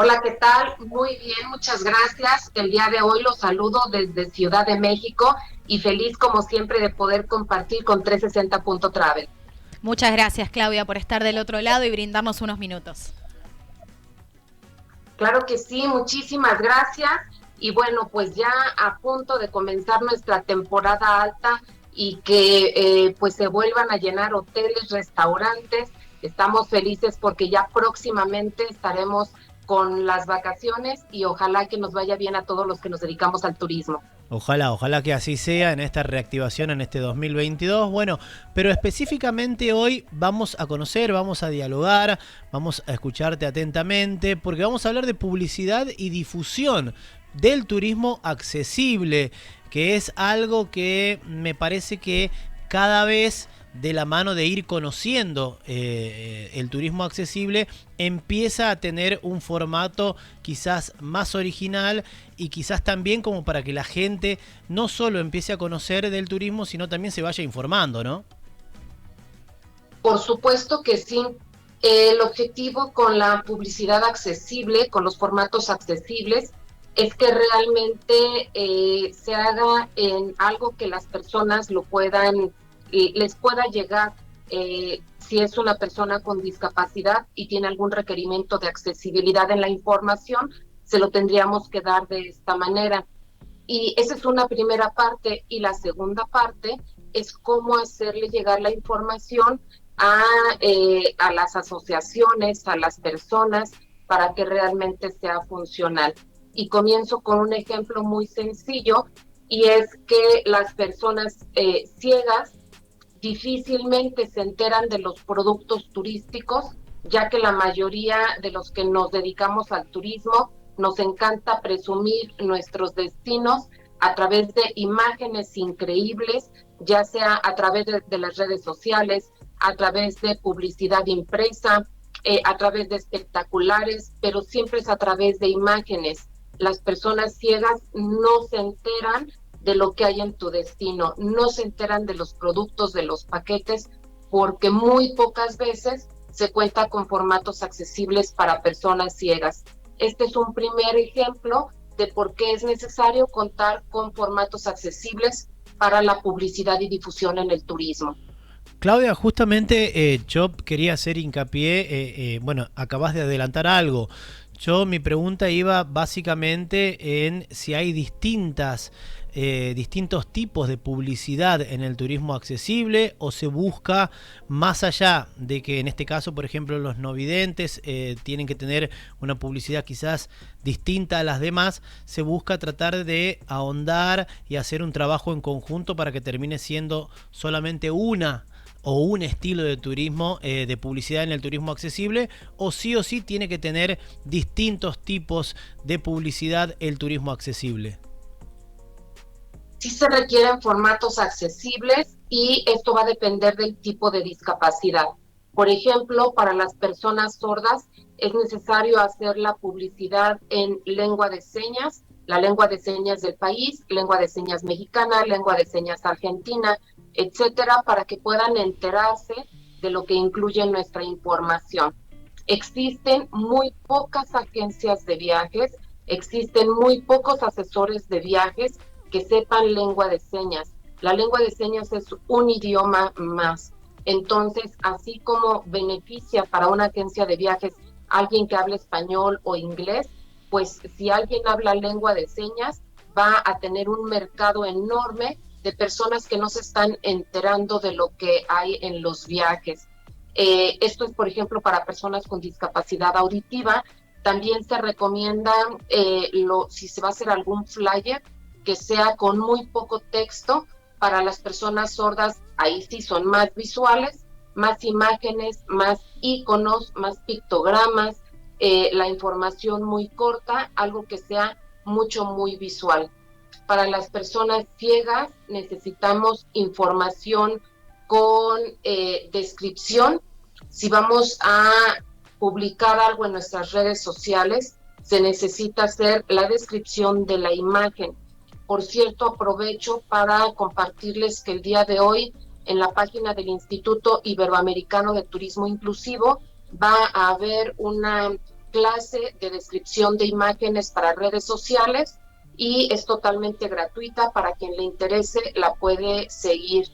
Hola, ¿qué tal? Muy bien, muchas gracias. El día de hoy los saludo desde Ciudad de México y feliz como siempre de poder compartir con 360 Travel. Muchas gracias, Claudia, por estar del otro lado y brindarnos unos minutos. Claro que sí, muchísimas gracias. Y bueno, pues ya a punto de comenzar nuestra temporada alta y que pues se vuelvan a llenar hoteles, restaurantes. Estamos felices porque ya próximamente estaremos con las vacaciones y ojalá que nos vaya bien a todos los que nos dedicamos al turismo. Ojalá que así sea en esta reactivación en este 2022. Bueno, pero específicamente hoy vamos a conocer, vamos a dialogar, vamos a escucharte atentamente, porque vamos a hablar de publicidad y difusión del turismo accesible, que es algo que me parece que cada vez de la mano de ir conociendo el turismo accesible, empieza a tener un formato quizás más original y quizás también como para que la gente no solo empiece a conocer del turismo, sino también se vaya informando, ¿no? Por supuesto que sí. El objetivo con la publicidad accesible, con los formatos accesibles, es que realmente se haga en algo que las personas lo puedan, les pueda llegar. Si es una persona con discapacidad y tiene algún requerimiento de accesibilidad en la información, se lo tendríamos que dar de esta manera. Y esa es una primera parte. Y la segunda parte es cómo hacerle llegar la información a las asociaciones, a las personas, para que realmente sea funcional. Y comienzo con un ejemplo muy sencillo, y es que las personas ciegas difícilmente se enteran de los productos turísticos, ya que la mayoría de los que nos dedicamos al turismo nos encanta presumir nuestros destinos a través de imágenes increíbles, ya sea a través de las redes sociales, a través de publicidad impresa, a través de espectaculares, pero siempre es a través de imágenes. Las personas ciegas no se enteran de lo que hay en tu destino, no se enteran de los productos, de los paquetes, porque muy pocas veces se cuenta con formatos accesibles para personas ciegas. Este es un primer ejemplo de por qué es necesario contar con formatos accesibles para la publicidad y difusión en el turismo. Claudia, justamente yo quería hacer hincapié, bueno, acabas de adelantar algo. Mi pregunta iba básicamente en si hay distintos tipos de publicidad en el turismo accesible o se busca más allá de que en este caso, por ejemplo, los no videntes tienen que tener una publicidad quizás distinta a las demás, se busca tratar de ahondar y hacer un trabajo en conjunto para que termine siendo solamente una o un estilo de turismo, de publicidad en el turismo accesible, o sí tiene que tener distintos tipos de publicidad el turismo accesible. Sí se requieren formatos accesibles y esto va a depender del tipo de discapacidad. Por ejemplo, para las personas sordas es necesario hacer la publicidad en lengua de señas, la lengua de señas del país, lengua de señas mexicana, lengua de señas argentina, etcétera, para que puedan enterarse de lo que incluye nuestra información. Existen muy pocas agencias de viajes, existen muy pocos asesores de viajes que sepan lengua de señas. La lengua de señas es un idioma más. Entonces, así como beneficia para una agencia de viajes alguien que hable español o inglés, pues si alguien habla lengua de señas, va a tener un mercado enorme de personas que no se están enterando de lo que hay en los viajes. Esto es, por ejemplo, para personas con discapacidad auditiva. También se recomienda, si se va a hacer algún flyer, que sea con muy poco texto. Para las personas sordas, ahí sí son más visuales, más imágenes, más iconos, más pictogramas, la información muy corta, algo que sea muy visual. Para las personas ciegas necesitamos información con descripción. Si vamos a publicar algo en nuestras redes sociales, se necesita hacer la descripción de la imagen. Por cierto, aprovecho para compartirles que el día de hoy en la página del Instituto Iberoamericano de Turismo Inclusivo va a haber una clase de descripción de imágenes para redes sociales y es totalmente gratuita. Para quien le interese la puede seguir.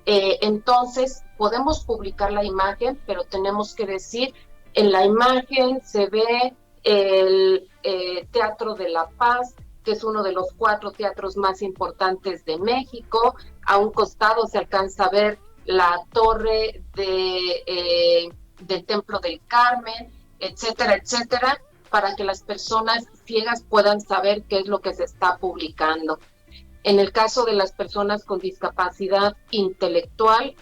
Entonces podemos publicar la imagen, pero tenemos que decir, en la imagen se ve el Teatro de la Paz, que es uno de los 4 teatros más importantes de México. A un costado se alcanza a ver la torre del Templo del Carmen, etcétera, etcétera, para que las personas ciegas puedan saber qué es lo que se está publicando. En el caso de las personas con discapacidad intelectual,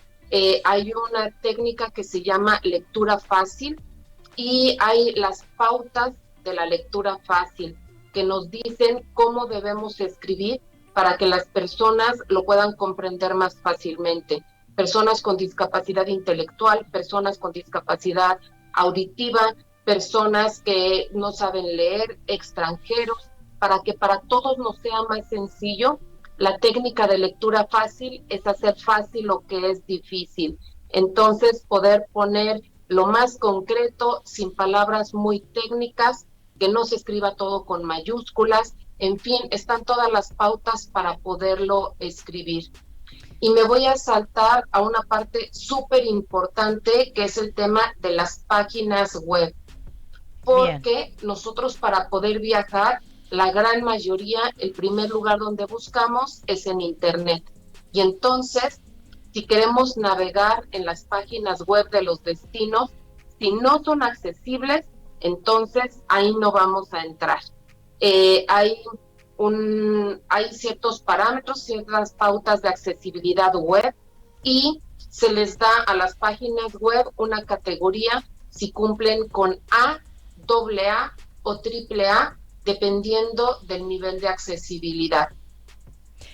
hay una técnica que se llama lectura fácil y hay las pautas de la lectura fácil que nos dicen cómo debemos escribir para que las personas lo puedan comprender más fácilmente. Personas con discapacidad intelectual, personas con discapacidad auditiva, personas que no saben leer, extranjeros, para que para todos nos sea más sencillo. La técnica de lectura fácil es hacer fácil lo que es difícil. Entonces, poder poner lo más concreto, sin palabras muy técnicas, que no se escriba todo con mayúsculas. En fin, están todas las pautas para poderlo escribir. Y me voy a saltar a una parte súper importante, que es el tema de las páginas web. Porque nosotros, para poder viajar, la gran mayoría, el primer lugar donde buscamos es en Internet. Y entonces, si queremos navegar en las páginas web de los destinos, si no son accesibles, entonces ahí no vamos a entrar. Hay ciertos parámetros, ciertas pautas de accesibilidad web, y se les da a las páginas web una categoría si cumplen con A, AA o AAA, dependiendo del nivel de accesibilidad.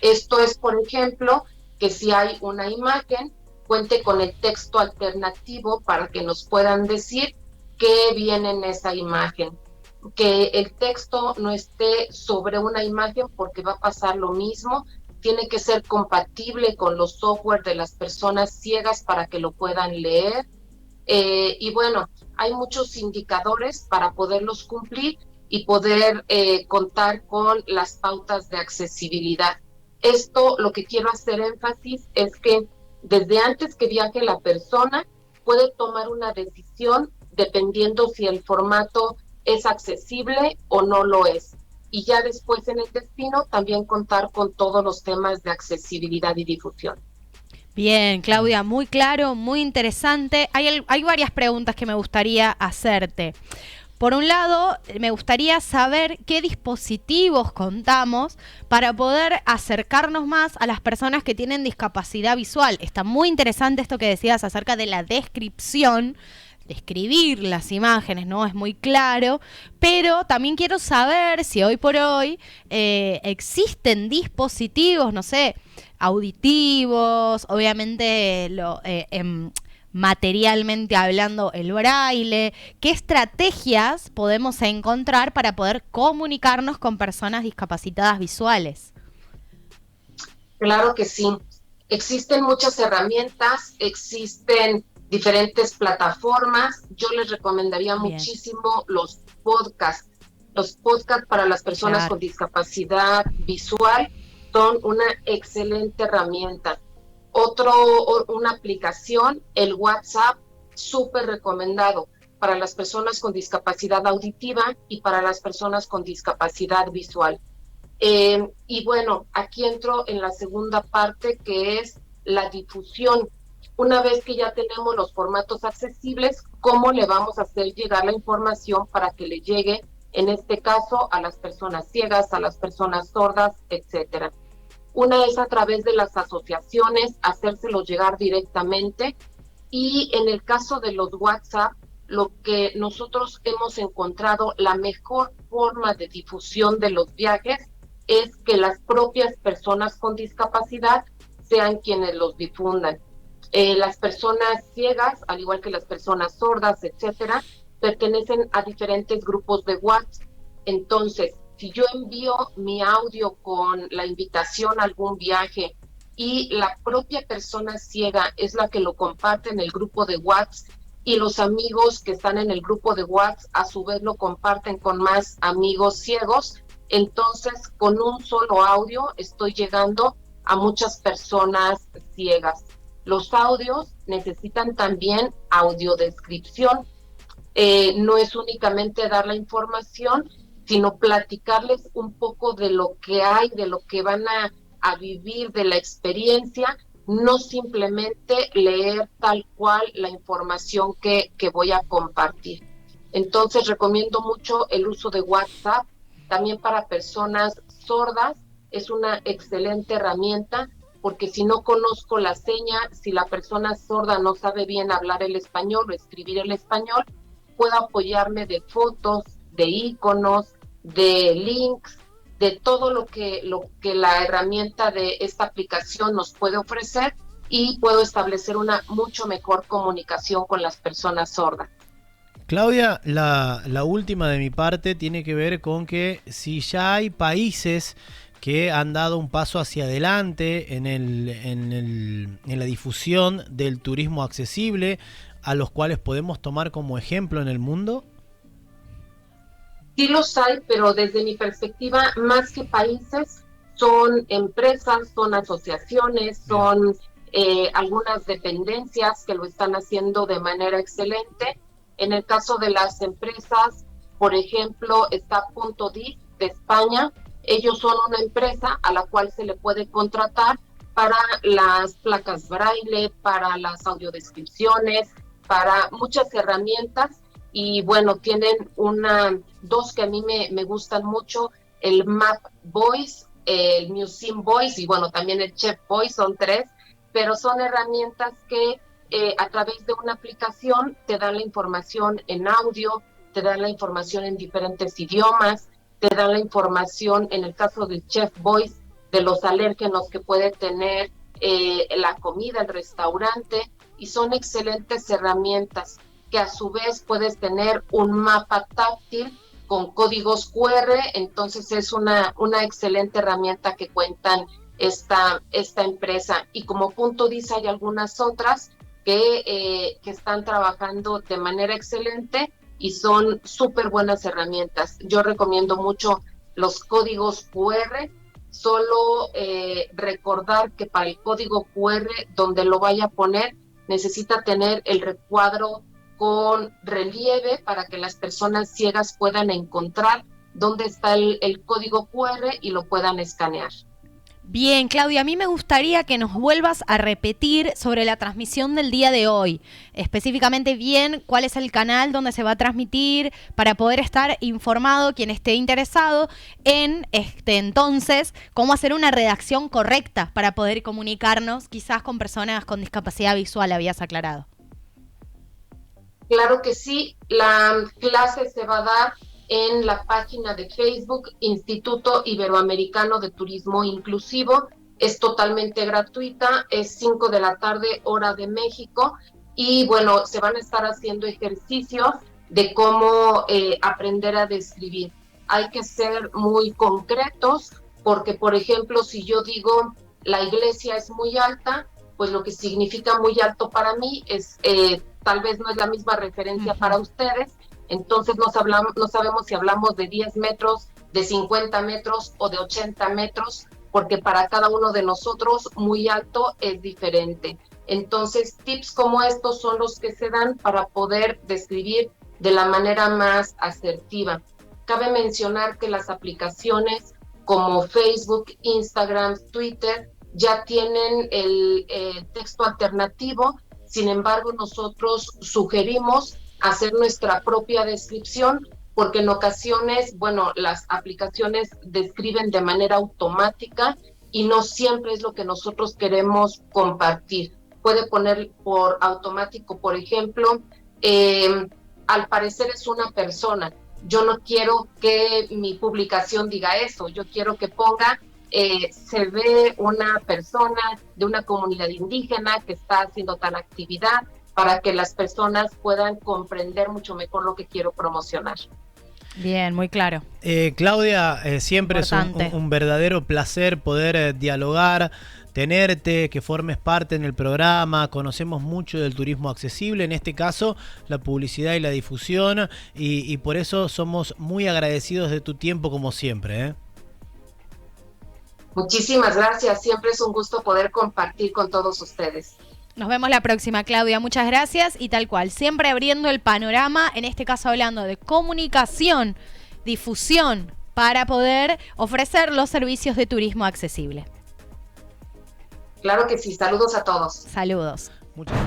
Esto es, por ejemplo, que si hay una imagen, cuente con el texto alternativo para que nos puedan decir qué viene en esa imagen. Que el texto no esté sobre una imagen, porque va a pasar lo mismo. Tiene que ser compatible con los software de las personas ciegas para que lo puedan leer. Y bueno, hay muchos indicadores para poderlos cumplir y poder contar con las pautas de accesibilidad. Esto, lo que quiero hacer énfasis es que desde antes que viaje la persona puede tomar una decisión dependiendo si el formato es accesible o no lo es. Y ya después en el destino también contar con todos los temas de accesibilidad y difusión. Bien, Claudia, muy claro, muy interesante. Hay varias preguntas que me gustaría hacerte. Por un lado, me gustaría saber qué dispositivos contamos para poder acercarnos más a las personas que tienen discapacidad visual. Está muy interesante esto que decías acerca de la descripción, describir las imágenes, ¿no? Es muy claro, pero también quiero saber si hoy por hoy existen dispositivos, no sé, auditivos, obviamente materialmente hablando el braille. ¿Qué estrategias podemos encontrar para poder comunicarnos con personas discapacitadas visuales? Claro que sí. Existen muchas herramientas, existen diferentes plataformas. Yo les recomendaría muchísimo los podcasts. Los podcasts para las personas con discapacidad visual son una excelente herramienta. Una aplicación, el WhatsApp, súper recomendado para las personas con discapacidad auditiva y para las personas con discapacidad visual. Y bueno, aquí entro en la segunda parte, que es la difusión. Una vez que ya tenemos los formatos accesibles, ¿cómo le vamos a hacer llegar la información para que le llegue, en este caso, a las personas ciegas, a las personas sordas, etcétera? Una es a través de las asociaciones, hacérselo llegar directamente. Y en el caso de los WhatsApp, lo que nosotros hemos encontrado, la mejor forma de difusión de los viajes es que las propias personas con discapacidad sean quienes los difundan. Las personas ciegas, al igual que las personas sordas, etcétera, pertenecen a diferentes grupos de WhatsApp. Entonces, si yo envío mi audio con la invitación a algún viaje y la propia persona ciega es la que lo comparte en el grupo de WhatsApp, y los amigos que están en el grupo de WhatsApp a su vez lo comparten con más amigos ciegos. Entonces, con un solo audio estoy llegando a muchas personas ciegas. Los audios necesitan también audiodescripción. No es únicamente dar la información, sino platicarles un poco de lo que hay, de lo que van a vivir, de la experiencia, no simplemente leer tal cual la información que voy a compartir. Entonces recomiendo mucho el uso de WhatsApp, también para personas sordas, es una excelente herramienta, porque si no conozco la seña, si la persona sorda no sabe bien hablar el español o escribir el español, puedo apoyarme de fotos, de iconos, de links, de todo lo que la herramienta de esta aplicación nos puede ofrecer, y puedo establecer una mucho mejor comunicación con las personas sordas. Claudia, la última de mi parte tiene que ver con que si ya hay países que han dado un paso hacia adelante en la difusión del turismo accesible, a los cuales podemos tomar como ejemplo en el mundo. Sí los hay, pero desde mi perspectiva, más que países, son empresas, son asociaciones, son algunas dependencias que lo están haciendo de manera excelente. En el caso de las empresas, por ejemplo, está Punto Dis de España. Ellos son una empresa a la cual se le puede contratar para las placas braille, para las audiodescripciones, para muchas herramientas. Y bueno, tienen dos que a mí me gustan mucho, el Map Voice, el Museum Voice y bueno, también el Chef Voice, son 3, pero son herramientas que a través de una aplicación te dan la información en audio, te dan la información en diferentes idiomas, te dan la información, en el caso del Chef Voice, de los alérgenos que puede tener la comida, el restaurante, y son excelentes herramientas que a su vez puedes tener un mapa táctil con códigos QR, entonces es una excelente herramienta que cuentan esta empresa. Y como Punto Dis hay algunas otras que están trabajando de manera excelente y son súper buenas herramientas. Yo recomiendo mucho los códigos QR, solo recordar que para el código QR, donde lo vaya a poner, necesita tener el recuadro con relieve para que las personas ciegas puedan encontrar dónde está el código QR y lo puedan escanear. Bien, Claudia, a mí me gustaría que nos vuelvas a repetir sobre la transmisión del día de hoy. Específicamente bien, cuál es el canal donde se va a transmitir para poder estar informado quien esté interesado en entonces cómo hacer una redacción correcta para poder comunicarnos quizás con personas con discapacidad visual, habías aclarado. Claro que sí, la clase se va a dar en la página de Facebook Instituto Iberoamericano de Turismo Inclusivo. Es totalmente gratuita, es 5 de la tarde, hora de México, y bueno, se van a estar haciendo ejercicios de cómo aprender a describir. Hay que ser muy concretos, porque por ejemplo, si yo digo la iglesia es muy alta, pues lo que significa muy alto para mí es tal vez no es la misma referencia para ustedes. Entonces no sabemos si hablamos de 10 metros, de 50 metros o de 80 metros, porque para cada uno de nosotros muy alto es diferente. Entonces tips como estos son los que se dan para poder describir de la manera más asertiva. Cabe mencionar que las aplicaciones como Facebook, Instagram, Twitter ya tienen el texto alternativo. Sin embargo, nosotros sugerimos hacer nuestra propia descripción, porque en ocasiones, bueno, las aplicaciones describen de manera automática y no siempre es lo que nosotros queremos compartir. Puede poner por automático, por ejemplo, al parecer es una persona. Yo no quiero que mi publicación diga eso, yo quiero que ponga se ve una persona de una comunidad indígena que está haciendo tal actividad, para que las personas puedan comprender mucho mejor lo que quiero promocionar. Bien, muy claro. Claudia, siempre Importante. es un verdadero placer poder dialogar, tenerte, que formes parte en el programa. Conocemos mucho del turismo accesible, en este caso la publicidad y la difusión, y por eso somos muy agradecidos de tu tiempo como siempre, ¿eh? Muchísimas gracias, siempre es un gusto poder compartir con todos ustedes. Nos vemos la próxima, Claudia. Muchas gracias. Y tal cual, siempre abriendo el panorama, en este caso hablando de comunicación, difusión, para poder ofrecer los servicios de turismo accesible. Claro que sí, saludos a todos. Saludos. Muchas